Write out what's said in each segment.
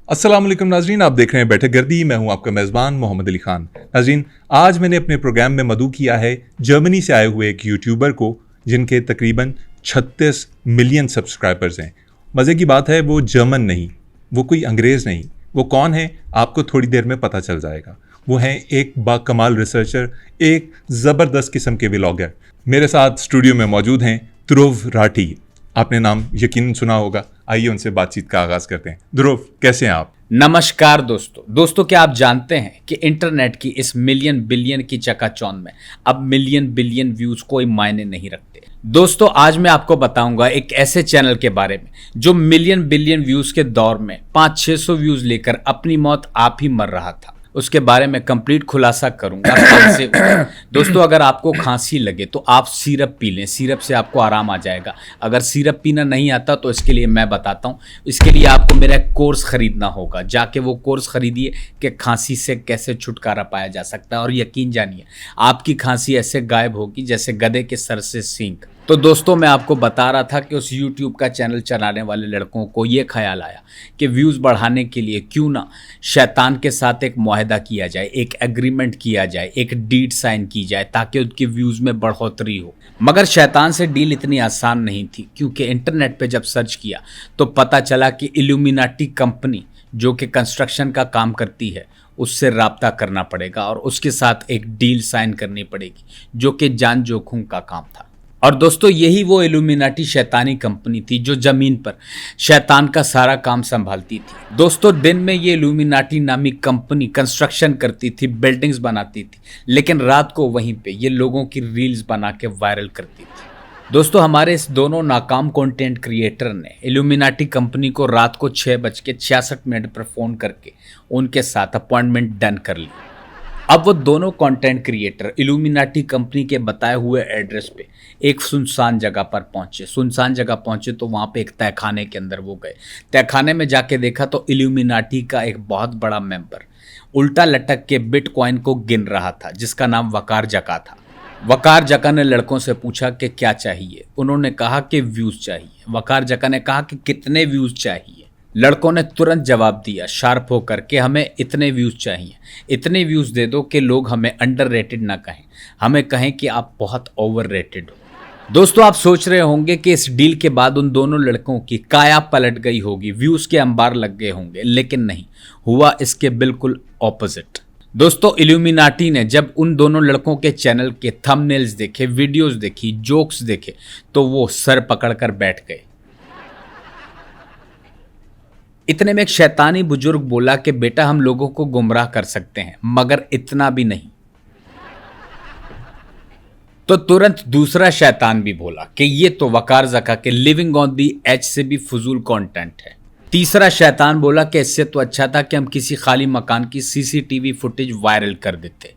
अस्सलाम वालेकुम नाजरीन, आप देख रहे हैं बैठक गर्दी। मैं हूं आपका मेज़बान मोहम्मद अली खान। नाजरीन, आज मैंने अपने प्रोग्राम में मदऊ किया है जर्मनी से आए हुए एक यूट्यूबर को जिनके तकरीबन 36 मिलियन सब्सक्राइबर्स हैं। मज़े की बात है, वो जर्मन नहीं, वो कोई अंग्रेज़ नहीं। वो कौन है आपको थोड़ी देर में पता चल जाएगा। वो हैं एक बाकमाल रिसर्चर, एक ज़बरदस्त किस्म के व्लॉगर। मेरे साथ स्टूडियो में मौजूद हैं ध्रुव राठी। आपने नाम यकीनन सुना होगा। आइए उनसे बातचीत का आगाज करते हैं। ध्रुव, कैसे हैं आप? नमस्कार दोस्तों, क्या आप जानते हैं कि इंटरनेट की इस मिलियन बिलियन की चकाचौंध में अब मिलियन बिलियन व्यूज कोई मायने नहीं रखते। दोस्तों, आज मैं आपको बताऊंगा एक ऐसे चैनल के बारे में जो मिलियन बिलियन व्यूज के दौर में 500-600 व्यूज लेकर अपनी मौत आप ही मर रहा था। उसके बारे में कंप्लीट खुलासा करूंगा कैसे। दोस्तों, अगर आपको खांसी लगे तो आप सिरप पी लें, सिरप से आपको आराम आ जाएगा। अगर सिरप पीना नहीं आता तो इसके लिए मैं बताता हूँ। इसके लिए आपको मेरा एक कोर्स खरीदना होगा। जाके वो कोर्स खरीदिए कि खांसी से कैसे छुटकारा पाया जा सकता है, और यकीन जानिए आपकी खांसी ऐसे गायब होगी जैसे गधे के सर से सींग। तो दोस्तों, मैं आपको बता रहा था कि उस YouTube का चैनल चलाने वाले लड़कों को ये ख्याल आया कि व्यूज़ बढ़ाने के लिए क्यों ना शैतान के साथ एक मुआहदा किया जाए, एक एग्रीमेंट किया जाए, एक डीड साइन की जाए ताकि उनकी व्यूज़ में बढ़ोतरी हो। मगर शैतान से डील इतनी आसान नहीं थी, क्योंकि इंटरनेट पे जब सर्च किया तो पता चला कि इल्यूमिनाटी कंपनी जो कि कंस्ट्रक्शन का काम करती है उससे राब्ता करना पड़ेगा और उसके साथ एक डील साइन करनी पड़ेगी, जो कि जान जोखिम का काम था। और दोस्तों, यही वो इल्यूमिनाटी शैतानी कंपनी थी जो जमीन पर शैतान का सारा काम संभालती थी। दोस्तों, दिन में ये इल्यूमिनाटी नामी कंपनी कंस्ट्रक्शन करती थी, बिल्डिंग्स बनाती थी, लेकिन रात को वहीं पे ये लोगों की रील्स बना के वायरल करती थी। दोस्तों, हमारे इस दोनों नाकाम कंटेंट क्रिएटर ने इल्यूमिनाटी कंपनी को रात को 6:66 पर फ़ोन करके उनके साथ अपॉइंटमेंट डन कर ली। अब वो दोनों कंटेंट क्रिएटर इल्यूमिनाटी कंपनी के बताए हुए एड्रेस पे एक सुनसान जगह पर पहुंचे। सुनसान जगह पहुंचे तो वहाँ पे एक तहखाने के अंदर वो गए। तहखाने में जाके देखा तो इल्यूमिनाटी का एक बहुत बड़ा मेंबर उल्टा लटक के बिटकॉइन को गिन रहा था, जिसका नाम वकार जका था। वकार जका ने लड़कों से पूछा कि क्या चाहिए। उन्होंने कहा कि व्यूज़ चाहिए। वकार जका ने कहा कि कितने व्यूज़ चाहिए। लड़कों ने तुरंत जवाब दिया शार्प होकर कि हमें इतने व्यूज़ चाहिए। इतने व्यूज़ दे दो कि लोग हमें अंडररेटेड ना कहें, हमें कहें कि आप बहुत ओवररेटेड हो। दोस्तों, आप सोच रहे होंगे कि इस डील के बाद उन दोनों लड़कों की काया पलट गई होगी, व्यूज़ के अंबार लग गए होंगे, लेकिन नहीं, हुआ इसके बिल्कुल ऑपोजिट। दोस्तों, इल्यूमिनाटी ने जब उन दोनों लड़कों के चैनल के थंबनेल्स देखे, वीडियोस देखी, जोक्स देखे, तो वो सर पकड़कर बैठ गए। इतने में एक शैतानी बुजुर्ग बोला कि बेटा, हम लोगों को गुमराह कर सकते हैं, मगर इतना भी नहीं। तो तुरंत दूसरा शैतान भी बोला कि ये तो वकार जका के लिविंग ऑन दी एज से भी फजूल कंटेंट है। तीसरा शैतान बोला कि इससे तो अच्छा था कि हम किसी खाली मकान की सीसीटीवी फुटेज वायरल कर देते।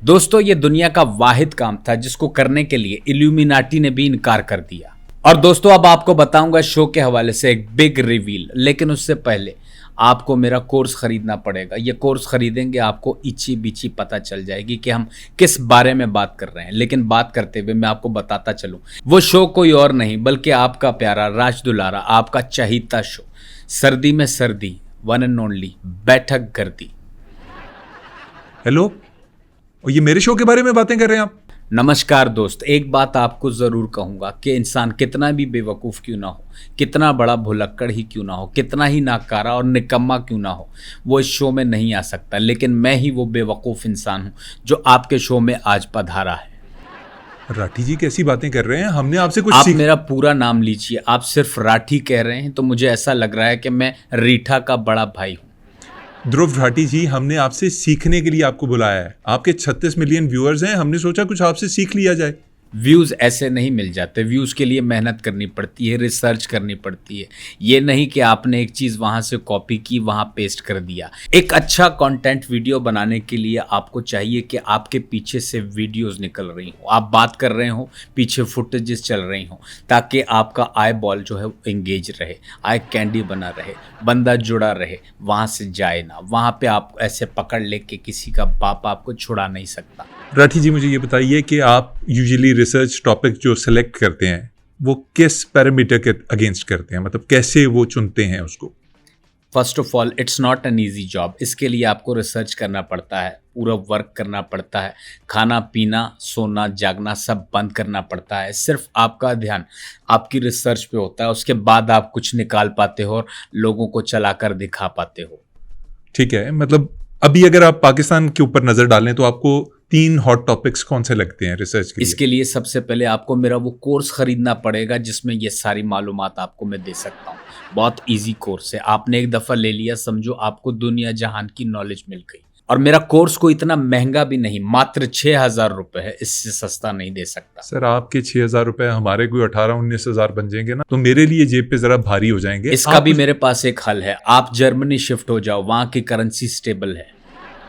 दोस्तों, ये दुनिया का वाहिद काम था जिसको करने के लिए इल्यूमिनाटी ने भी इनकार कर दिया। और दोस्तों, अब आपको बताऊंगा शो के हवाले से एक बिग रिवील, लेकिन उससे पहले आपको मेरा कोर्स खरीदना पड़ेगा। ये कोर्स खरीदेंगे आपको इची बिची पता चल जाएगी कि हम किस बारे में बात कर रहे हैं। लेकिन बात करते हुए मैं आपको बताता चलूं, वो शो कोई और नहीं बल्कि आपका प्यारा राज दुलारा, आपका चहीता शो सर्दी में सर्दी, वन एंड ओनली बैठक गर्दी। हेलो, और ये मेरे शो के बारे में बातें कर रहे हैं आप? नमस्कार दोस्त, एक बात आपको ज़रूर कहूँगा कि इंसान कितना भी बेवकूफ़ क्यों ना हो, कितना बड़ा भुलक्कड़ ही क्यों ना हो, कितना ही नाकारा और निकम्मा क्यों ना हो, वो इस शो में नहीं आ सकता। लेकिन मैं ही वो बेवकूफ़ इंसान हूँ जो आपके शो में आज पधारा है। राठी जी, कैसी बातें कर रहे हैं? हमने आपसे कुछ आप मेरा पूरा नाम लीजिए। आप सिर्फ राठी कह रहे हैं तो मुझे ऐसा लग रहा है कि मैं रीठा का बड़ा भाई हूँ। ध्रुव राठी जी, हमने आपसे सीखने के लिए आपको बुलाया है। आपके 36 मिलियन व्यूअर्स हैं, हमने सोचा कुछ आपसे सीख लिया जाए। व्यूज़ ऐसे नहीं मिल जाते। व्यूज़ के लिए मेहनत करनी पड़ती है, रिसर्च करनी पड़ती है। ये नहीं कि आपने एक चीज़ वहाँ से कॉपी की, वहाँ पेस्ट कर दिया। एक अच्छा कंटेंट वीडियो बनाने के लिए आपको चाहिए कि आपके पीछे से वीडियोस निकल रही हो, आप बात कर रहे हो, पीछे फुटेजेस चल रही हो, ताकि आपका आई बॉल जो है एंगेज रहे, आई कैंडी बना रहे, बंदा जुड़ा रहे, वहाँ से जाए ना। वहाँ पे आप ऐसे पकड़ ले के किसी का बाप आपको छुड़ा नहीं सकता। राठी जी, मुझे ये बताइए कि आप यूजुअली रिसर्च टॉपिक जो सेलेक्ट करते हैं वो किस पैरामीटर के अगेंस्ट करते हैं, मतलब कैसे वो चुनते हैं उसको? First of all it's not an easy job. इसके लिए आपको रिसर्च करना पड़ता है, पूरा वर्क करना पड़ता है, खाना पीना सोना जागना सब बंद करना पड़ता है। सिर्फ आपका ध्यान आपकी रिसर्च पे होता है, उसके बाद आप कुछ निकाल पाते हो और लोगों को चलाकर दिखा पाते हो। ठीक है, मतलब अभी अगर आप पाकिस्तान के ऊपर नजर डालें तो आपको 3 हॉट टॉपिक्स कौन से लगते हैं रिसर्च के लिए? इसके लिए सबसे पहले आपको मेरा वो कोर्स खरीदना पड़ेगा जिसमें ये सारी मालूमात आपको मैं दे सकता हूँ। बहुत इजी कोर्स है, आपने एक दफ़ा ले लिया समझो आपको दुनिया जहान की नॉलेज मिल गई। और मेरा कोर्स को इतना महंगा भी नहीं, मात्र 6,000 रुपये है, इससे सस्ता नहीं दे सकता। सर आपके 6,000 रुपए हमारे कोई 18-19,000 बन जाएंगे ना, तो मेरे लिए जेब पे जरा भारी हो जाएंगे। इसका भी मेरे पास एक हल है, आप जर्मनी शिफ्ट हो जाओ, वहाँ की करेंसी स्टेबल है।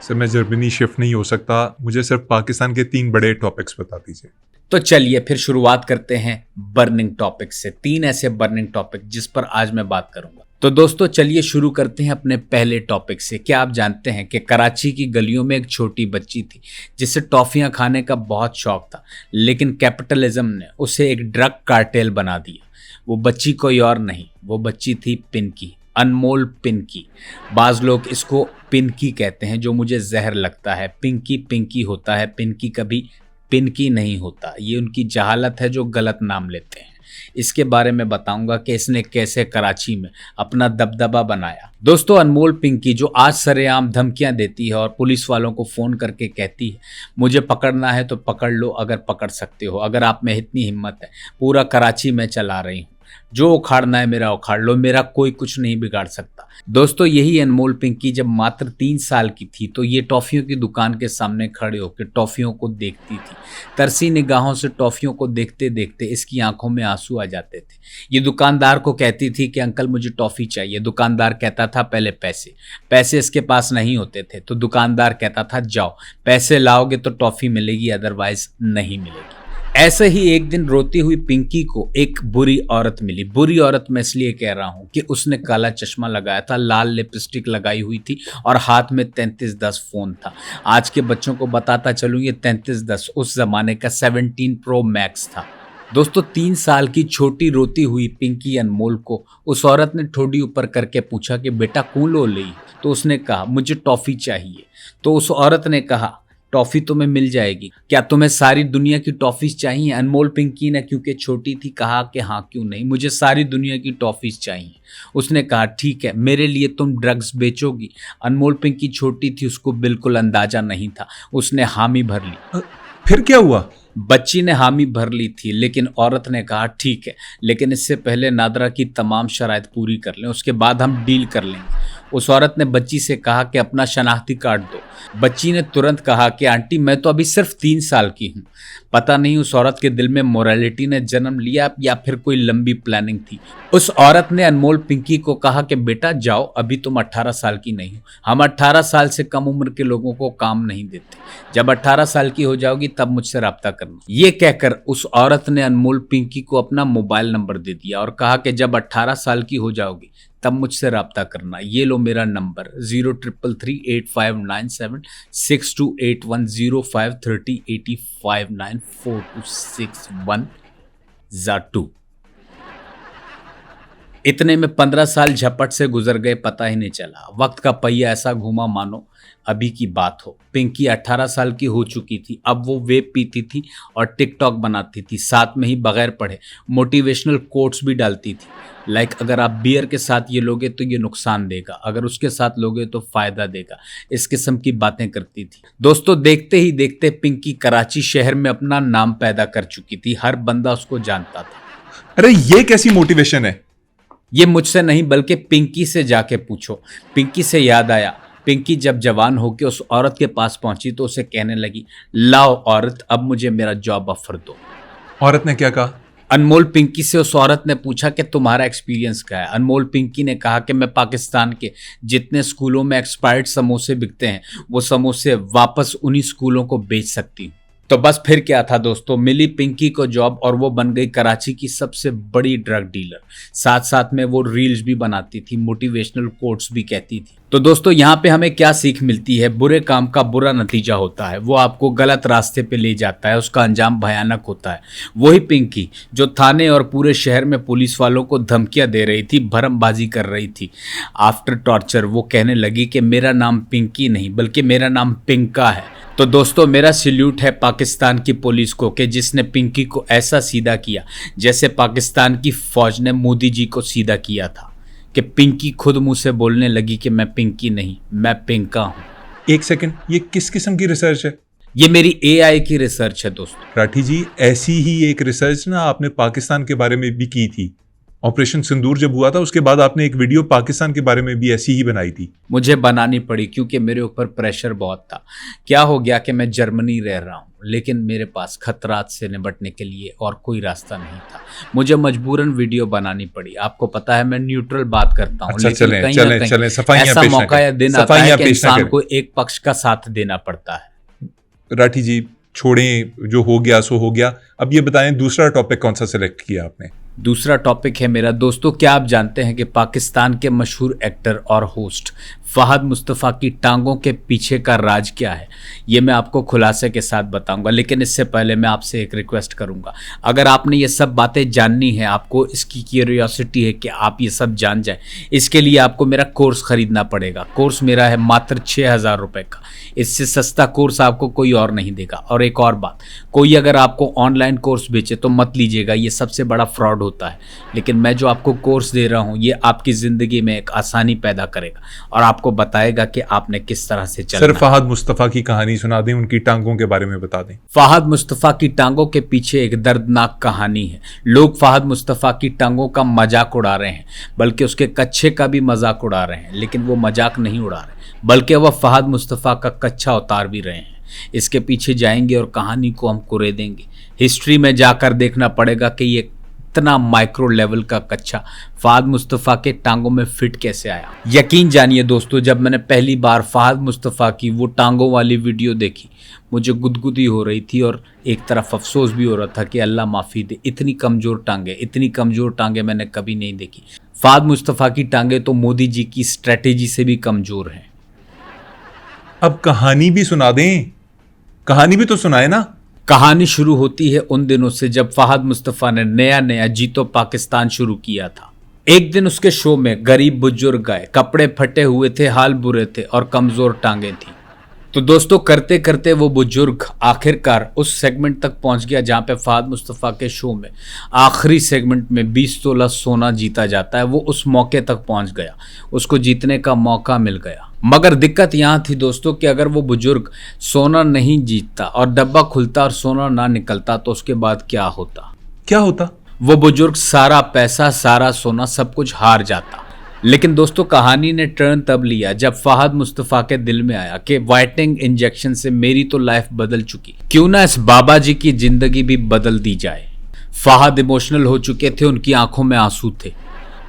सर मैं जर्मनी शिफ्ट नहीं हो सकता, मुझे सिर्फ पाकिस्तान के 3 बड़े टॉपिक्स बता दीजिए। तो चलिए फिर शुरुआत करते हैं बर्निंग टॉपिक से। 3 ऐसे बर्निंग टॉपिक जिस पर आज मैं बात करूंगा। तो दोस्तों चलिए शुरू करते हैं अपने पहले टॉपिक से। क्या आप जानते हैं कि कराची की गलियों में एक छोटी बच्ची थी जिसे टॉफियां खाने का बहुत शौक था, लेकिन कैपिटलिज्म ने उसे एक ड्रग कार्टेल बना दिया। वो बच्ची कोई और नहीं, वो बच्ची थी पिंकी, अनमोल पिंकी। बाज लोग इसको पिंकी कहते हैं, जो मुझे जहर लगता है। पिंकी पिंकी होता है, पिंकी कभी पिंकी नहीं होता। ये उनकी जहालत है जो गलत नाम लेते हैं। इसके बारे में बताऊंगा कि इसने कैसे कराची में अपना दबदबा बनाया। दोस्तों अनमोल पिंकी जो आज सरेआम धमकियां देती है और पुलिस वालों को फ़ोन करके कहती है मुझे पकड़ना है तो पकड़ लो, अगर पकड़ सकते हो, अगर आप में इतनी हिम्मत है, पूरा कराची में चला रही हूँ, जो उखाड़ना है मेरा उखाड़ लो, मेरा कोई कुछ नहीं बिगाड़ सकता। दोस्तों यही अनमोल पिंकी जब मात्र 3 साल की थी तो ये टॉफ़ियों की दुकान के सामने खड़े होकर टॉफ़ियों को देखती थी। तरसी निगाहों से टॉफ़ियों को देखते देखते इसकी आंखों में आंसू आ जाते थे। ये दुकानदार को कहती थी कि अंकल मुझे टॉफ़ी चाहिए। दुकानदार कहता था पहले पैसे। पैसे इसके पास नहीं होते थे तो दुकानदार कहता था जाओ पैसे लाओगे तो टॉफ़ी मिलेगी, अदरवाइज नहीं मिलेगी। ऐसे ही एक दिन रोती हुई पिंकी को एक बुरी औरत मिली। बुरी औरत मैं इसलिए कह रहा हूँ कि उसने काला चश्मा लगाया था, लाल लिपस्टिक लगाई हुई थी और हाथ में 3310 फ़ोन था। आज के बच्चों को बताता चलूँ ये 3310 उस ज़माने का 17 प्रो मैक्स था। दोस्तों 3 साल की छोटी रोती हुई पिंकी अनमोल को उस औरत ने ठोडी ऊपर करके पूछा कि बेटा कौन लो ली? तो उसने कहा मुझे टॉफ़ी चाहिए। तो उस औरत ने कहा टॉफ़ी तुम्हें मिल जाएगी, क्या तुम्हें सारी दुनिया की टॉफ़ीज़ चाहिए? अनमोल पिंकी ने क्योंकि छोटी थी कहा कि हाँ क्यों नहीं, मुझे सारी दुनिया की टॉफ़ीज़ चाहिए। उसने कहा ठीक है, मेरे लिए तुम ड्रग्स बेचोगी? अनमोल पिंकी छोटी थी, उसको बिल्कुल अंदाज़ा नहीं था, उसने हामी भर ली। फिर क्या हुआ? बच्ची ने हामी भर ली थी, लेकिन औरत ने कहा ठीक है, लेकिन इससे पहले नादरा की तमाम शराइत पूरी कर लें, उसके बाद हम डील कर लेंगे। उस औरत ने बच्ची से कहा कि अपना शनाख्ती कार्ड दो। बच्ची ने तुरंत कहा कि आंटी मैं तो अभी सिर्फ 3 साल की हूँ। पता नहीं उस औरत के दिल में मोरालिटी ने जन्म लिया या फिर कोई लंबी प्लानिंग थी। उस औरत ने अनमोल पिंकी को कहा कि बेटा जाओ, अभी तुम 18 साल की नहीं हो, हम 18 साल से कम उम्र के लोगों को काम नहीं देते, जब 18 साल की हो जाओगी तब मुझसे रब्ता करना। ये कहकर उस औरत ने अनमोल पिंकी को अपना मोबाइल नंबर दे दिया और कहा कि जब 18 साल की हो जाओगी तब मुझसे रब्ता करना। ये लो मेरा नंबर 033385976281053085942610 इतने में 15 साल झपट से गुजर गए, पता ही नहीं चला। वक्त का पहिया ऐसा घूमा मानो अभी की बात हो। पिंकी 18 साल की हो चुकी थी। अब वो वेब पीती थी और टिकटॉक बनाती थी, साथ में ही बगैर पढ़े मोटिवेशनल कोट्स भी डालती थी। लाइक अगर आप बियर के साथ ये लोगे तो ये नुकसान देगा, अगर उसके साथ लोगे तो फ़ायदा देगा, इस किस्म की बातें करती थी। दोस्तों देखते ही देखते पिंकी कराची शहर में अपना नाम पैदा कर चुकी थी, हर बंदा उसको जानता था। अरे ये कैसी मोटिवेशन है? ये मुझसे नहीं बल्कि पिंकी से जाके पूछो। पिंकी से याद आया, पिंकी जब जवान होकर उस औरत के पास पहुंची तो उसे कहने लगी लाओ औरत अब मुझे मेरा जॉब ऑफर दो। औरत ने क्या कहा? अनमोल पिंकी से उस औरत ने पूछा कि तुम्हारा एक्सपीरियंस क्या है? अनमोल पिंकी ने कहा कि मैं पाकिस्तान के जितने स्कूलों में एक्सपायर्ड समोसे बिकते हैं वो समोसे वापस उन्हीं स्कूलों को बेच सकती हूँ। तो बस फिर क्या था दोस्तों, मिली पिंकी को जॉब और वो बन गई कराची की सबसे बड़ी ड्रग डीलर। साथ साथ में वो रील्स भी बनाती थी, मोटिवेशनल कोट्स भी कहती थी। तो दोस्तों यहाँ पे हमें क्या सीख मिलती है? बुरे काम का बुरा नतीजा होता है, वो आपको गलत रास्ते पे ले जाता है, उसका अंजाम भयानक होता है। वही पिंकी जो थाने और पूरे शहर में पुलिस वालों को धमकियां दे रही थी, भरमबाजी कर रही थी, आफ्टर टॉर्चर वो कहने लगी कि मेरा नाम पिंकी नहीं बल्कि मेरा नाम पिंका है। तो दोस्तों मेरा सैल्यूट है पाकिस्तान की पुलिस को कि जिसने पिंकी को ऐसा सीधा किया जैसे पाकिस्तान की फौज ने मोदी जी को सीधा किया था, कि पिंकी खुद मुंह से बोलने लगी कि मैं पिंकी नहीं, मैं पिंका हूं। एक सेकंड, ये किस किस्म की रिसर्च है? ये मेरी एआई की रिसर्च है दोस्तों। राठी जी, ऐसी ही एक रिसर्च ना आपने पाकिस्तान के बारे में भी की थी। ऑपरेशन सिंदूर जब हुआ था उसके बाद आपने एक वीडियो पाकिस्तान के बारे में भी ऐसी ही बनाई थी। मुझे बनानी पड़ी क्योंकि मेरे ऊपर प्रेशर बहुत था। क्या हो गया कि मैं जर्मनी रह रहा हूँ लेकिन मेरे पास खतरात से निपटने के लिए और कोई रास्ता नहीं था, मुझे मजबूरन वीडियो बनानी पड़ी। आपको पता है मैं न्यूट्रल बात करता हूँ, अच्छा, लेकिन चलें, कहीं चलें, ना चलें, कहीं सफाइयां ऐसा पेश ना मौका या करें। दिन आता है सफाइयां कि पेश ना इंसान करें। को एक पक्ष का साथ देना पड़ता है। राठी जी छोड़ें, जो हो गया सो हो गया। अब ये बताएं दूसरा टॉपिक कौन सा सिलेक्ट किया आपने? दूसरा टॉपिक है मेरा दोस्तों, क्या आप जानते हैं कि पाकिस्तान के मशहूर एक्टर और होस्ट फहद मुस्तफ़ा की टांगों के पीछे का राज क्या है? ये मैं आपको खुलासे के साथ बताऊंगा, लेकिन इससे पहले मैं आपसे एक रिक्वेस्ट करूंगा। अगर आपने ये सब बातें जाननी है, आपको इसकी क्यूरियोसिटी है कि आप ये सब जान जाएं, इसके लिए आपको मेरा कोर्स खरीदना पड़ेगा। कोर्स मेरा है मात्र 6,000 रुपये का। इससे सस्ता कोर्स आपको कोई और नहीं देगा। और एक और बात, कोई अगर आपको ऑनलाइन कोर्स बेचे तो मत लीजिएगा, ये सबसे बड़ा फ्रॉड होता है। लेकिन मैं जो आपको कोर्स दे रहा हूँ ये आपकी ज़िंदगी में एक आसानी पैदा करेगा और आपको बताएगा कि आपने किस तरह से चलना सर, है। फहद मुस्तफ़ा की कहानी सुना दें, उनकी टांगों के बारे में बता दें। फहद मुस्तफ़ा की टांगों के पीछे एक दर्दनाक कहानी है। लोग फहद मुस्तफ़ा की टांगों का मजाक उड़ा रहे हैं, बल्कि उसके कच्छे का भी मजाक उड़ा रहे हैं। लेकिन वो मजाक नहीं उड़ा रहे, बल्कि वह फहद मुस्तफ़ा का कच्छा उतार भी रहे हैं। इसके पीछे जाएंगे और कहानी को हम कुरेदेंगे। हिस्ट्री में जाकर देखना पड़ेगा कि ये इतना माइक्रो लेवल का कच्छा फहद मुस्तफ़ा के टांगों में फिट कैसे आया। यकीन जानिए दोस्तों, जब मैंने पहली बार फहद मुस्तफ़ा की वो टांगों वाली वीडियो देखी, मुझे गुदगुदी हो रही थी और एक तरफ अफसोस भी हो रहा था कि अल्लाह माफ़ी दे, इतनी कमज़ोर टांगे मैंने कभी नहीं देखी। फहद मुस्तफ़ा की टांगे तो मोदी जी की स्ट्रैटेजी से भी कमज़ोर हैं। अब कहानी भी सुना दें, कहानी भी तो सुनाए ना। कहानी शुरू होती है उन दिनों से जब फहद मुस्तफ़ा ने नया जीतो पाकिस्तान शुरू किया था। एक दिन उसके शो में गरीब बुजुर्ग गए, कपड़े फटे हुए थे, हाल बुरे थे और कमज़ोर टांगे थी। तो दोस्तों करते करते वो बुजुर्ग आखिरकार उस सेगमेंट तक पहुंच गया जहां पे फहद मुस्तफ़ा के शो में आखिरी सेगमेंट में 20 तोला सोना जीता जाता है। वो उस मौके तक पहुंच गया, उसको जीतने का मौका मिल गया। मगर दिक्कत यहाँ थी दोस्तों कि अगर वो बुजुर्ग सोना नहीं जीतता और डब्बा खुलता और सोना ना निकलता तो उसके बाद क्या होता? क्या होता? वो बुजुर्ग सारा पैसा, सारा सोना, सब कुछ हार जाता। लेकिन दोस्तों कहानी ने टर्न तब लिया जब फहद मुस्तफ़ा के दिल में आया कि वाइटनिंग इंजेक्शन से मेरी तो लाइफ बदल चुकी, क्यों ना इस बाबा जी की जिंदगी भी बदल दी जाए। फहद इमोशनल हो चुके थे, उनकी आंखों में आंसू थे।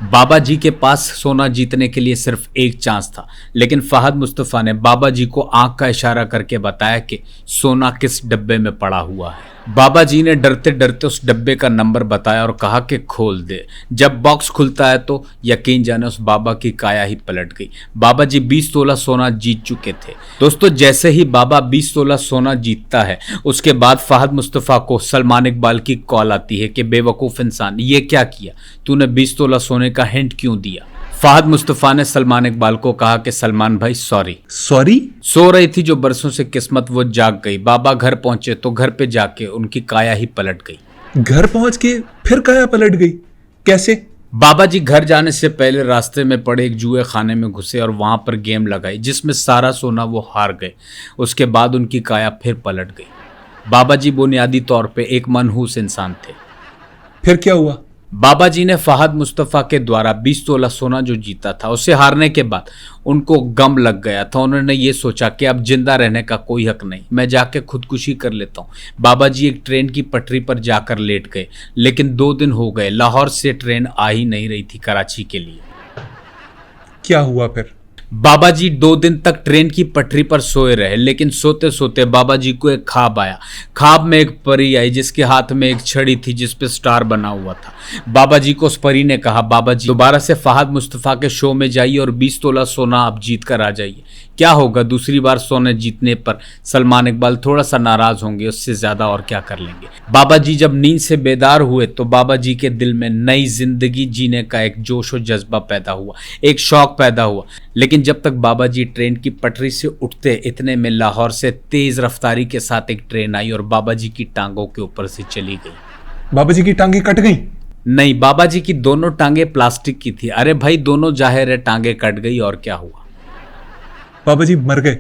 बाबा जी के पास सोना जीतने के लिए सिर्फ एक चांस था, लेकिन फहद मुस्तफ़ा ने बाबा जी को आंख का इशारा करके बताया कि सोना किस डब्बे में पड़ा हुआ है। बाबा जी ने डरते डरते उस डब्बे का नंबर बताया और कहा कि खोल दे। जब बॉक्स खुलता है तो यकीन जाने उस बाबा की काया ही पलट गई। बाबा जी 20 तोला सोना जीत चुके थे। दोस्तों जैसे ही बाबा 20 तोला सोना जीतता है उसके बाद फहद मुस्तफ़ा को सलमान इकबाल की कॉल आती है कि बेवकूफ़ इंसान, ये क्या किया तूने, 20 तोला सोने का हिंट क्यों दिया? फहद मुस्तफ़ा ने सलमान इकबाल को कहा कि सलमान भाई सॉरी। सो रही थी जो बरसों से किस्मत, वो जाग गई। बाबा घर पहुंचे तो घर पे जाके उनकी काया ही पलट गई। घर पहुंच के फिर काया पलट गई? कैसे? बाबा जी घर जाने से पहले रास्ते में पड़े एक जुए खाने में घुसे और वहां पर गेम लगाई जिसमें सारा सोना वो हार गए। उसके बाद उनकी काया फिर पलट गई। बाबा जी बुनियादी तौर पे एक मनहूस इंसान थे। फिर क्या हुआ? बाबा जी ने फहद मुस्तफ़ा के द्वारा 20 तोला सोना जो जीता था उसे हारने के बाद उनको गम लग गया था। उन्होंने ये सोचा कि अब जिंदा रहने का कोई हक नहीं, मैं जाके खुदकुशी कर लेता हूँ। बाबा जी एक ट्रेन की पटरी पर जाकर लेट गए, लेकिन 2 दिन हो गए, लाहौर से ट्रेन आ ही नहीं रही थी कराची के लिए। क्या हुआ फिर? बाबा जी 2 दिन तक ट्रेन की पटरी पर सोए रहे, लेकिन सोते सोते बाबा जी को एक ख्वाब आया। ख्वाब में एक परी आई जिसके हाथ में एक छड़ी थी जिस पे स्टार बना हुआ था। बाबा जी को उस परी ने कहा, बाबा जी दोबारा से फहद मुस्तफ़ा के शो में जाइए और 20 तोला सोना आप जीत कर आ जाइए। क्या होगा, दूसरी बार सोने जीतने पर सलमान इकबाल थोड़ा सा नाराज होंगे, उससे ज्यादा और क्या कर लेंगे। बाबा जी जब नींद से बेदार हुए तो बाबा जी के दिल में नई जिंदगी जीने का एक जोश और जज्बा पैदा हुआ, एक शौक पैदा हुआ। लेकिन जब तक बाबा जी ट्रेन की पटरी से उठते, इतने में लाहौर से तेज रफ्तारी के साथ एक ट्रेन आई और बाबा जी की टांगों के ऊपर से चली गई। बाबा जी की टांगे कट गई? नहीं, बाबा जी की दोनों टांगे प्लास्टिक की थी। अरे भाई, दोनों जाहिर है टांगे कट गई और क्या हुआ। बाबा जी मर गए?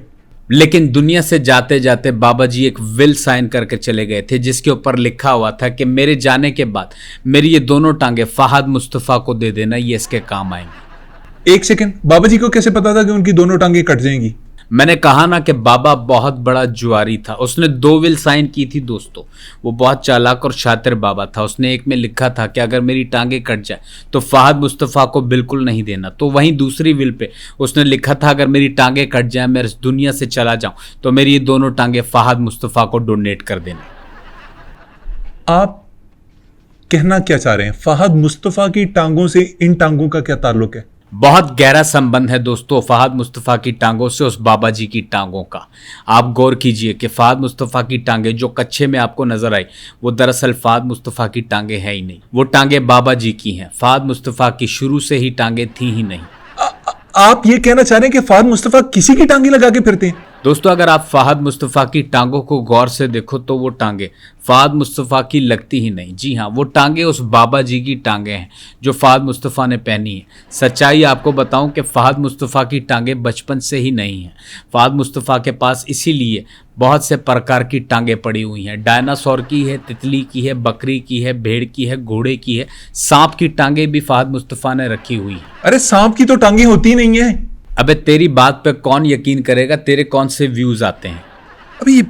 लेकिन दुनिया से जाते जाते बाबा जी एक विल साइन करके चले गए थे जिसके ऊपर लिखा हुआ था कि मेरे जाने के बाद मेरी ये दोनों टांगे फहद मुस्तफ़ा को दे देना, ये इसके काम आएंगी। एक सेकंड, बाबा जी को कैसे पता था कि उनकी दोनों टांगे कट जाएंगी? मैंने कहा ना कि बाबा बहुत बड़ा जुआरी था, उसने 2 विल साइन की थी दोस्तों। वो बहुत चालाक और शातिर बाबा था। उसने एक में लिखा था कि अगर मेरी टांगे कट जाए तो फहद मुस्तफ़ा को बिल्कुल नहीं देना, तो वहीं दूसरी विल पे उसने लिखा था अगर मेरी टांगे कट जाए, मैं इस दुनिया से चला जाऊं, तो मेरी ये दोनों टांगे फहद मुस्तफ़ा को डोनेट कर देना। आप कहना क्या चाह रहे हैं? फहद मुस्तफ़ा की टांगों से इन टांगों का क्या ताल्लुक है? बहुत गहरा संबंध है दोस्तों फहद मुस्तफ़ा की टांगों से उस बाबा जी की टांगों का। आप गौर कीजिए कि फहद मुस्तफ़ा की टांगे जो कच्छे में आपको नजर आई, वो दरअसल फहद मुस्तफ़ा की टांगे है ही नहीं, वो टांगे बाबा जी की हैं। फहद मुस्तफ़ा की शुरू से ही टांगे थी ही नहीं। आप ये कहना चाह रहे हैं कि फहद मुस्तफ़ा किसी की टांगे लगा के फिरते हैं? दोस्तों, अगर आप फहद मुस्तफ़ा की टांगों को गौर से देखो तो वो टांगे फहद मुस्तफ़ा की लगती ही नहीं। जी हाँ, वो टांगे उस बाबा जी की टांगे हैं जो फहद मुस्तफ़ा ने पहनी है। सच्चाई आपको बताऊं कि फहद मुस्तफ़ा की टांगे बचपन से ही नहीं हैं। फहद मुस्तफ़ा के पास इसीलिए बहुत से प्रकार की टांगे पड़ी हुई हैं। डायनासोर की है, तितली की है, बकरी की है, भेड़ की है, घोड़े की है, सांप की टांगे भी फहद मुस्तफ़ा ने रखी हुई है। अरे सांप की तो टांगे होती नहीं है। अबे तेरी बात पे कौन यकीन करेगा, तेरे कौन से व्यूज आते हैं। अभी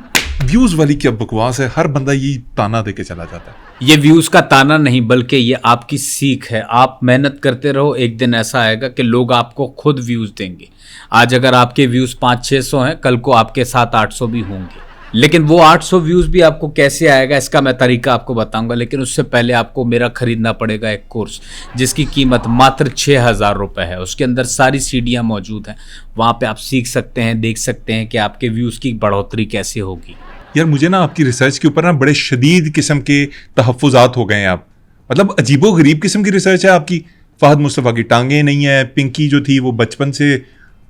व्यूज वाली क्या बकवास है, हर बंदा ये ताना देके चला जाता है। ये व्यूज का ताना नहीं बल्कि ये आपकी सीख है। आप मेहनत करते रहो, एक दिन ऐसा आएगा कि लोग आपको खुद व्यूज देंगे। आज अगर आपके व्यूज 500-600 हैं, कल को आपके 700-800 भी होंगे। लेकिन वो 800 व्यूज भी आपको कैसे आएगा इसका मैं तरीका आपको बताऊंगा। लेकिन उससे पहले आपको मेरा खरीदना पड़ेगा एक कोर्स जिसकी कीमत मात्र 6,000 रुपये है। उसके अंदर सारी सीढ़ियाँ मौजूद हैं, वहाँ पे आप सीख सकते हैं, देख सकते हैं कि आपके व्यूज की बढ़ोतरी कैसे होगी। यार मुझे ना आपकी रिसर्च के ऊपर ना बड़े शदीद किस्म के तहफ़्फ़ुज़ात हो गए हैं। आप मतलब अजीबो गरीब किस्म की रिसर्च है आपकी। फहद मुस्तफ़ा की टांगे नहीं है, पिंकी जो थी वो बचपन से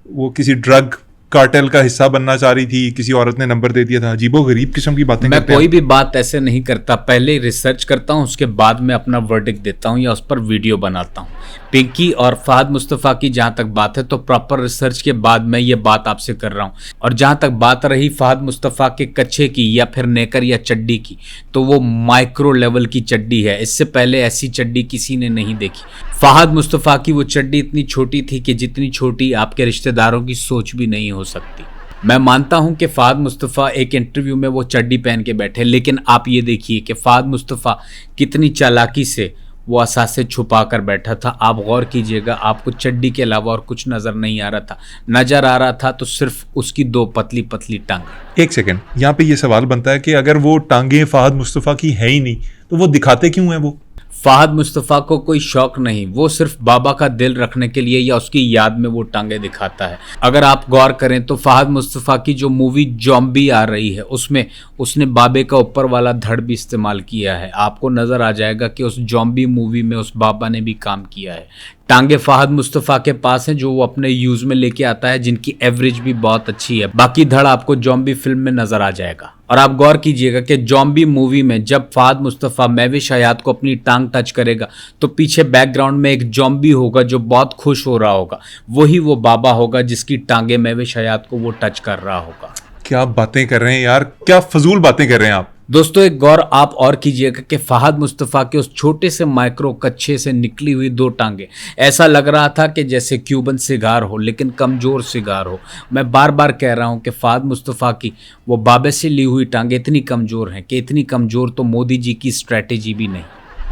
वो किसी ड्रग कार्टेल का हिस्सा बनना चाह रही थी, किसी औरत ने नंबर दे दिया था। अजीबो गरीब किस्म की बातें मैं करते हैं। कोई भी बात ऐसे नहीं करता, पहले रिसर्च करता हूँ, उसके बाद में अपना वर्डिक्ट देता हूँ या उस पर वीडियो बनाता हूँ। पिंकी और फहद मुस्तफ़ा की जहाँ तक बात है तो प्रॉपर रिसर्च के बाद मैं ये बात आपसे कर रहा हूँ। और जहाँ तक बात रही फहद मुस्तफ़ा के कच्छे की या फिर नेकर या चड्डी की, तो वो माइक्रो लेवल की चड्डी है। इससे पहले ऐसी चड्डी किसी ने नहीं देखी। फहद मुस्तफ़ा की वो चड्डी इतनी छोटी थी कि जितनी छोटी आपके रिश्तेदारों की सोच भी नहीं हो सकती। मैं मानता हूं कि फहद मुस्तफ़ा एक इंटरव्यू में वो चड्डी पहन के बैठे, लेकिन आप ये देखिए कि फहद मुस्तफ़ा कितनी चालाकी से वो असासे छुपा कर बैठा था। आप गौर कीजिएगा, आपको चड्डी के अलावा और कुछ नज़र नहीं आ रहा था। नज़र आ रहा था तो सिर्फ उसकी 2 पतली पतली टांग। एक सेकंड, यहाँ पे ये सवाल बनता है कि अगर वो टांगे फहद मुस्तफ़ा की है ही नहीं तो वो दिखाते क्यों है? वो फहद मुस्तफ़ा को कोई शौक नहीं, वो सिर्फ बाबा का दिल रखने के लिए या उसकी याद में वो टांगे दिखाता है। अगर आप गौर करें तो फहद मुस्तफ़ा की जो मूवी ज़ॉम्बी आ रही है उसमें उसने बाबे का ऊपर वाला धड़ भी इस्तेमाल किया है। आपको नज़र आ जाएगा कि उस ज़ॉम्बी मूवी में उस बाबा ने भी काम किया है। टांगे फहद मुस्तफ़ा के पास हैं जो वो अपने यूज़ में लेके आता है, जिनकी एवरेज भी बहुत अच्छी है। बाकी धड़ आपको ज़ॉम्बी फिल्म में नज़र आ जाएगा। और आप गौर कीजिएगा कि ज़ॉम्बी मूवी में जब फहद मुस्तफ़ा महविश हयात को अपनी टांग टच करेगा तो पीछे बैकग्राउंड में एक ज़ॉम्बी होगा जो बहुत खुश हो रहा होगा। वही वो बाबा होगा जिसकी टांगे महविश हयात को वो टच कर रहा होगा। क्या बातें कर रहे हैं यार, क्या फजूल बातें कर रहे हैं आप। दोस्तों, एक गौर आप और कीजिएगा कि फहद मुस्तफ़ा के उस छोटे से माइक्रो कच्छे से निकली हुई 2 टांगे, ऐसा लग रहा था कि जैसे क्यूबन सिगार हो, लेकिन कमज़ोर सिगार हो। मैं बार बार कह रहा हूं कि फहद मुस्तफ़ा की वो बाबे से ली हुई टांगे इतनी कमज़ोर हैं कि इतनी कमज़ोर तो मोदी जी की स्ट्रैटेजी भी नहीं।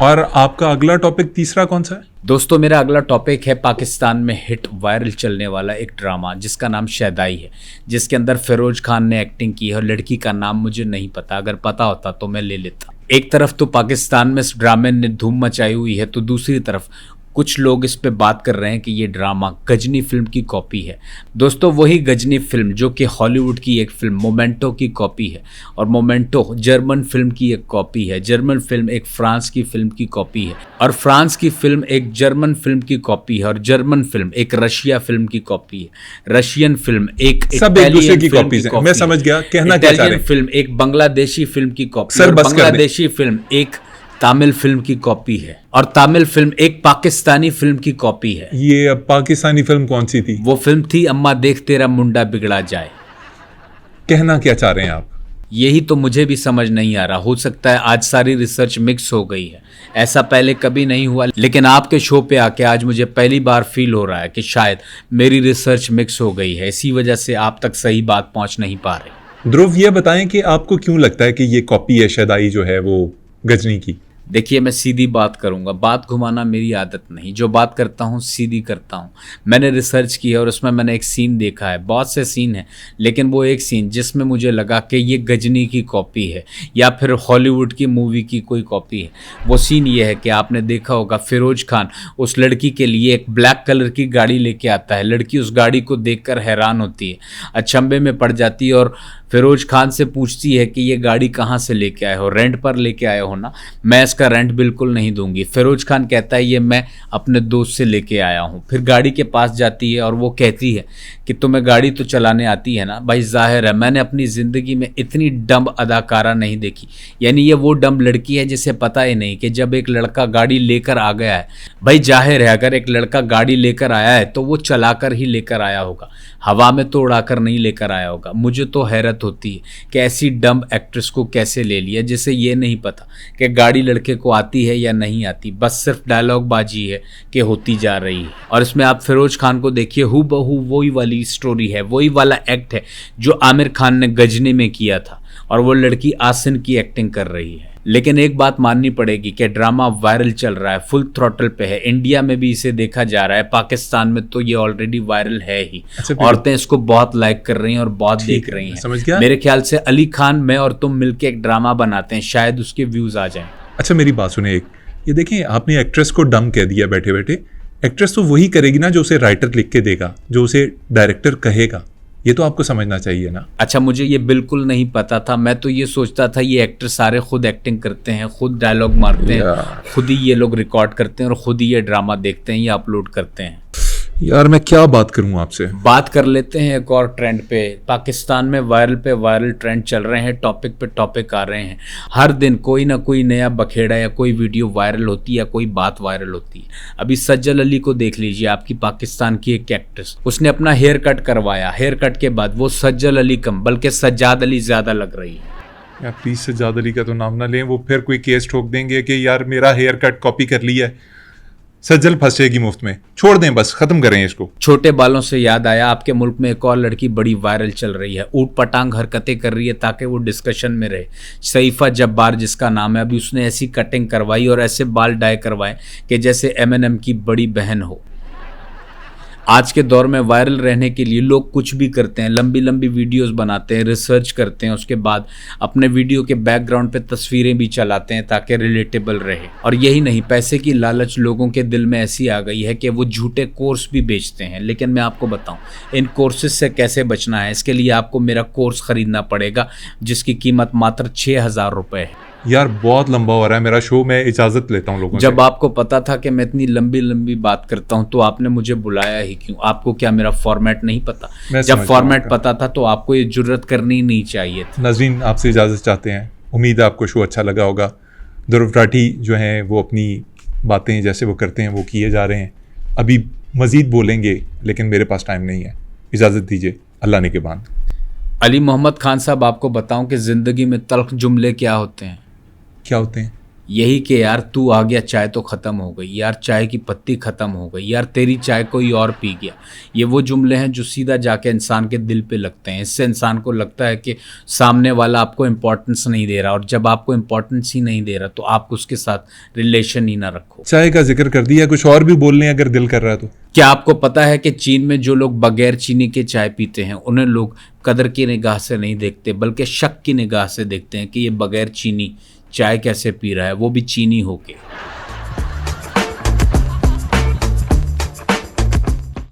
और आपका अगला टॉपिक तीसरा कौन सा है? दोस्तों मेरा अगला टॉपिक है पाकिस्तान में हिट वायरल चलने वाला एक ड्रामा जिसका नाम शैदाई है, जिसके अंदर फिरोज खान ने एक्टिंग की है और लड़की का नाम मुझे नहीं पता, अगर पता होता तो मैं ले लेता। एक तरफ तो पाकिस्तान में इस ड्रामे ने धूम मचाई हुई है, तो दूसरी तरफ कुछ लोग इस पे बात कर रहे हैं कि ये ड्रामा गजनी फिल्म की कॉपी है। दोस्तों वही गजनी फिल्म जो कि हॉलीवुड की एक फिल्म मोमेंटो की कॉपी है, और मोमेंटो जर्मन फिल्म की एक कॉपी है, जर्मन फिल्म एक फ्रांस की फिल्म की कॉपी है, और फ्रांस की फिल्म एक जर्मन फिल्म की कॉपी है, और जर्मन फिल्म एक रशिया फिल्म की कॉपी है, रशियन फिल्म एक सब एक दूसरे की कॉपीज हैं। मैं समझ गया, कहना क्या चाह रहे हैं। इटालियन फिल्म एक बांग्लादेशी फिल्म की कॉपी, सर और बस कर दें। बांग्लादेशी फिल्म एक तमिल फिल्म की कॉपी है, और तमिल फिल्म एक पाकिस्तानी फिल्म की कॉपी है। ये अब पाकिस्तानी फिल्म कौन सी थी? वो फिल्म थी अम्मा देख तेरा मुंडा बिगड़ा जाए। कहना क्या चाह रहे हैं आप? यही तो मुझे भी समझ नहीं आ रहा। हो सकता है आज सारी रिसर्च मिक्स हो गई है, ऐसा पहले कभी नहीं हुआ, लेकिन आपके शो पे आके आज मुझे पहली बार फील हो रहा है कि शायद मेरी रिसर्च मिक्स हो गई है, इसी वजह से आप तक सही बात पहुंच नहीं पा रही। ध्रुव ये बताएं कि आपको क्यों लगता है कि ये कॉपी है शैदाई जो है वो गजनी की? देखिए मैं सीधी बात करूंगा, बात घुमाना मेरी आदत नहीं, जो बात करता हूँ सीधी करता हूँ। मैंने रिसर्च की है और उसमें मैंने एक सीन देखा है, बहुत से सीन हैं, लेकिन वो एक सीन जिसमें मुझे लगा कि ये गजनी की कॉपी है या फिर हॉलीवुड की मूवी की कोई कॉपी है। वो सीन ये है कि आपने देखा होगा फिरोज खान उस लड़की के लिए एक ब्लैक कलर की गाड़ी लेके आता है, लड़की उस गाड़ी को देखकर हैरान होती है, अचंभे में पड़ जाती है और फिरोज खान से पूछती है कि ये गाड़ी कहाँ से लेके आए हो, रेंट पर लेके आए हो ना? मैं इसका रेंट बिल्कुल नहीं दूंगी। फिरोज खान कहता है ये मैं अपने दोस्त से लेके आया हूँ। फिर गाड़ी के पास जाती है और वो कहती है कि तुम्हें गाड़ी तो चलाने आती है ना? भाई जाहिर है मैंने अपनी ज़िंदगी में इतनी डम्ब अदाकारा नहीं देखी। यानी ये वो डम्ब लड़की है जिसे पता ही नहीं कि जब एक लड़का गाड़ी लेकर आ गया है, भाई जाहिर है अगर एक लड़का गाड़ी लेकर आया है तो वो चलाकर ही लेकर आया होगा, हवा में तो उड़ाकर नहीं लेकर आया होगा। मुझे तो हैरत होती है कि ऐसी डम्ब एक्ट्रेस को कैसे ले लिया जिसे ये नहीं पता कि गाड़ी लड़के को आती है या नहीं आती, बस सिर्फ डायलॉग बाजी है कि होती जा रही है। और इसमें आप फिरोज खान को देखिए, हूबहू वही वाली स्टोरी है, वही वाला एक्ट है जो आमिर खान ने गजनी में किया था, और वो लड़की आसिन की एक्टिंग कर रही है। लेकिन एक बात माननी पड़ेगी कि ड्रामा वायरल चल रहा है, फुल थ्रॉटल पे है, इंडिया में भी इसे देखा जा रहा है, पाकिस्तान में तो ये ऑलरेडी वायरल है ही। औरतें इसको बहुत लाइक कर रही हैं और बहुत देख रही हैं। समझ गया। मेरे ख्याल से अली खान मैं और तुम मिलके एक ड्रामा बनाते हैं, शायद उसके व्यूज आ जाएं। अच्छा मेरी बात सुने एक, ये देखें आपने एक्ट्रेस को डम कह दिया बैठे बैठे। एक्ट्रेस तो वही करेगी ना जो उसे राइटर लिख के देगा, जो उसे डायरेक्टर कहेगा। ये तो आपको समझना चाहिए ना। अच्छा मुझे ये बिल्कुल नहीं पता था, मैं तो ये सोचता था ये एक्टर सारे खुद एक्टिंग करते हैं, खुद डायलॉग मारते हैं, खुद ही ये लोग रिकॉर्ड करते हैं और खुद ही ये ड्रामा देखते हैं, ये अपलोड करते हैं। यार मैं क्या बात करूं आपसे। बात कर लेते हैं एक और ट्रेंड पे। पाकिस्तान में वायरल ट्रेंड चल रहे हैं, टॉपिक पे टॉपिक आ रहे हैं। हर दिन कोई ना कोई नया बखेड़ा या कोई वीडियो वायरल होती है या कोई बात वायरल होती है। अभी सज्जल अली को देख लीजिए, आपकी पाकिस्तान की एक एक्ट्रेस, उसने अपना हेयर कट करवाया, हेयर कट के बाद वो सज्जल अली कम बल्कि सज्जाद अली ज्यादा लग रही है। यार प्लीज सज्जाद अली का तो नाम ना लें, वो फिर कोई केस ठोक देंगे कि यार मेरा हेयर कट कॉपी कर लिया है। सज्जल फंस जाएगी मुफ्त में, छोड़ दें बस, खत्म करें इसको। छोटे बालों से याद आया, आपके मुल्क में एक और लड़की बड़ी वायरल चल रही है, ऊट पटांग हरकतें कर रही है ताकि वो डिस्कशन में रहे। सईफा जब्बार जिसका नाम है, अभी उसने ऐसी कटिंग करवाई और ऐसे बाल डाई करवाए कि जैसे एमएनएम की बड़ी बहन हो। आज के दौर में वायरल रहने के लिए लोग कुछ भी करते हैं, लंबी लंबी वीडियोस बनाते हैं, रिसर्च करते हैं, उसके बाद अपने वीडियो के बैकग्राउंड पे तस्वीरें भी चलाते हैं ताकि रिलेटेबल रहे। और यही नहीं, पैसे की लालच लोगों के दिल में ऐसी आ गई है कि वो झूठे कोर्स भी बेचते हैं। लेकिन मैं आपको बताऊं इन कोर्सेज से कैसे बचना है, इसके लिए आपको मेरा कोर्स खरीदना पड़ेगा जिसकी कीमत मात्र 6,000 रुपये है। यार बहुत लंबा हो रहा है मेरा शो, मैं इजाजत लेता हूँ लोगों से। जब आपको पता था कि मैं इतनी लंबी लंबी बात करता हूँ तो आपने मुझे बुलाया ही क्यों? आपको क्या मेरा फॉर्मेट नहीं पता? जब फॉर्मेट पता था तो आपको ये जुर्रत करनी नहीं चाहिए थी। नाज़रीन आपसे इजाज़त चाहते हैं, उम्मीद है आपको शो अच्छा लगा होगा। ध्रुव राठी जो हैं वो अपनी बातें जैसे वो करते हैं वो किए जा रहे हैं। अभी मज़ीद बोलेंगे लेकिन मेरे पास टाइम नहीं है, इजाज़त दीजिए, अल्लाह ने के बाद। अली मोहम्मद खान साहब, आपको बताऊं कि ज़िंदगी में तल्ख जुमले क्या होते हैं? क्या होते हैं? यही कि यार तू आ गया, चाय तो ख़त्म हो गई, यार चाय की पत्ती ख़त्म हो गई, यार तेरी चाय कोई और पी गया। ये वो जुमले हैं जो सीधा जाके इंसान के दिल पे लगते हैं। इससे इंसान को लगता है कि सामने वाला आपको इम्पोर्टेंस नहीं दे रहा, और जब आपको इम्पोर्टेंस ही नहीं दे रहा तो आप उसके साथ रिलेशन ही ना रखो। चाय का जिक्र कर दिया, कुछ और भी बोल लें अगर दिल कर रहा है तो। क्या आपको पता है कि चीन में जो लोग बगैर चीनी के चाय पीते हैं उन्हें लोग कदर की निगाह से नहीं देखते, बल्कि शक की निगाह से देखते हैं कि ये बगैर चीनी चाय कैसे पी रहा है, वो भी चीनी होके।